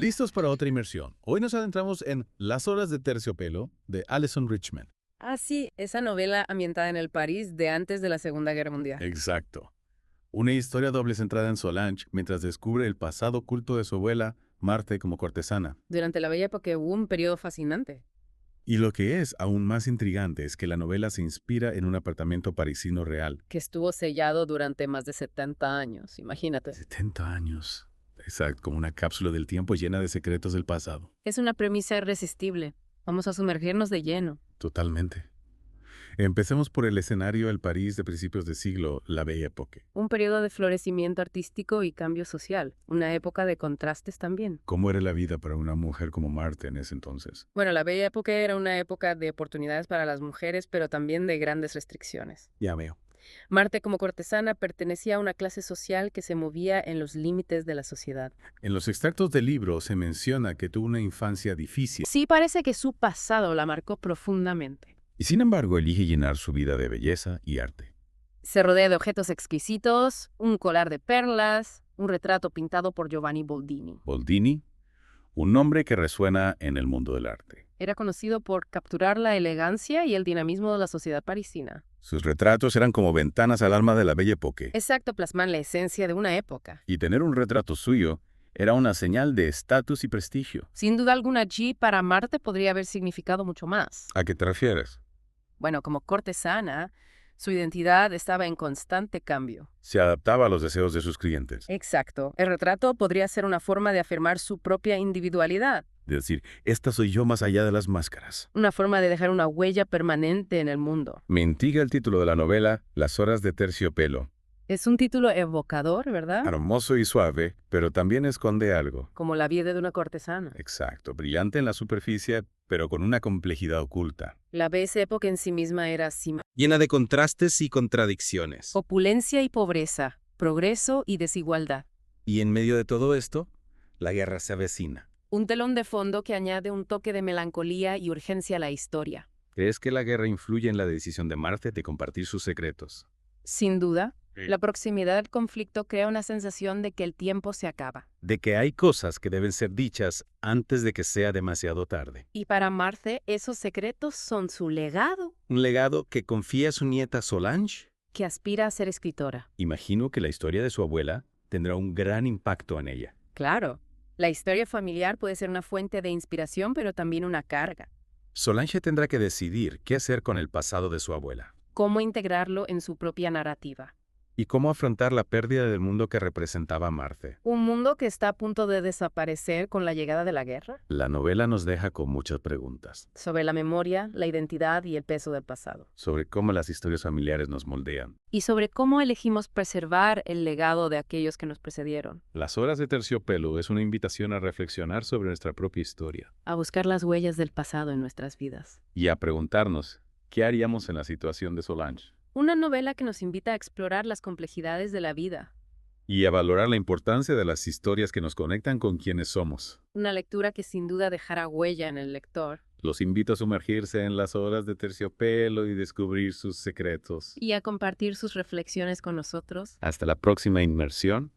Listos para otra inmersión. Hoy nos adentramos en Las horas de terciopelo de Alison Richmond. Ah, sí, esa novela ambientada en el París de antes de la Segunda Guerra Mundial. Exacto. Una historia doble centrada en Solange mientras descubre el pasado oculto de su abuela, Marthe, como cortesana. Durante la Bella Época hubo un periodo fascinante. Y lo que es aún más intrigante es que la novela se inspira en un apartamento parisino real. Que estuvo sellado durante más de 70 años, imagínate. 70 años. Exacto, como una cápsula del tiempo llena de secretos del pasado. Es una premisa irresistible. Vamos a sumergirnos de lleno. Totalmente. Empecemos por el escenario del París de principios de siglo, la Belle Époque. Un periodo de florecimiento artístico y cambio social. Una época de contrastes también. ¿Cómo era la vida para una mujer como Marthe en ese entonces? Bueno, la Bella Época era una época de oportunidades para las mujeres, pero también de grandes restricciones. Ya veo. Marte como cortesana pertenecía a una clase social que se movía en los límites de la sociedad. En los extractos del libro se menciona que tuvo una infancia difícil Sí parece que su pasado la marcó profundamente. y sin embargo elige llenar su vida de belleza y arte. Se rodea de objetos exquisitos, un collar de perlas, un retrato pintado por Giovanni Boldini. Boldini, un nombre que resuena en el mundo del arte. Era conocido por capturar la elegancia y el dinamismo de la sociedad parisina. Sus retratos eran como ventanas al alma de la Belle Époque, Exacto, plasman la esencia de una época. y tener un retrato suyo era una señal de estatus y prestigio. Sin duda alguna, allí para Marte podría haber significado mucho más. ¿A qué te refieres? Bueno, como cortesana, su identidad estaba en constante cambio. Se adaptaba a los deseos de sus clientes. Exacto. El retrato podría ser una forma de afirmar su propia individualidad, De decir, esta soy yo más allá de las máscaras. una forma de dejar una huella permanente en el mundo. Me intriga el título de la novela, Las horas de terciopelo. Es un título evocador, ¿verdad? Hermoso y suave, pero también esconde algo. Como la vida de una cortesana. Exacto, brillante en la superficie, pero con una complejidad oculta. La Belle Époque en sí misma era Llena de contrastes y contradicciones. opulencia y pobreza, progreso y desigualdad. Y en medio de todo esto, la guerra se avecina. Un telón de fondo que añade un toque de melancolía y urgencia a la historia. ¿Crees que la guerra influye en la decisión de Marthe de compartir sus secretos? Sin duda, Sí. la proximidad del conflicto crea una sensación de que el tiempo se acaba. De que hay cosas que deben ser dichas antes de que sea demasiado tarde. Y para Marthe, esos secretos son su legado, Un legado que confía a su nieta Solange. que aspira a ser escritora. Imagino que la historia de su abuela tendrá un gran impacto en ella. Claro, la historia familiar puede ser una fuente de inspiración, pero también una carga. Solange tendrá que decidir qué hacer con el pasado de su abuela Cómo integrarlo en su propia narrativa. y cómo afrontar la pérdida del mundo que representaba Marthe. Un mundo que está a punto de desaparecer con la llegada de la guerra. La novela nos deja con muchas preguntas Sobre la memoria, la identidad y el peso del pasado. sobre cómo las historias familiares nos moldean. Y sobre cómo elegimos preservar el legado de aquellos que nos precedieron. Las horas de terciopelo es una invitación a reflexionar sobre nuestra propia historia A buscar las huellas del pasado en nuestras vidas. y a preguntarnos qué haríamos en la situación de Solange Una novela que nos invita a explorar las complejidades de la vida. y a valorar la importancia de las historias que nos conectan con quienes somos. Una lectura que sin duda dejará huella en el lector. Los invito a sumergirse en las horas de terciopelo y descubrir sus secretos. Y a compartir sus reflexiones con nosotros. Hasta la próxima inmersión.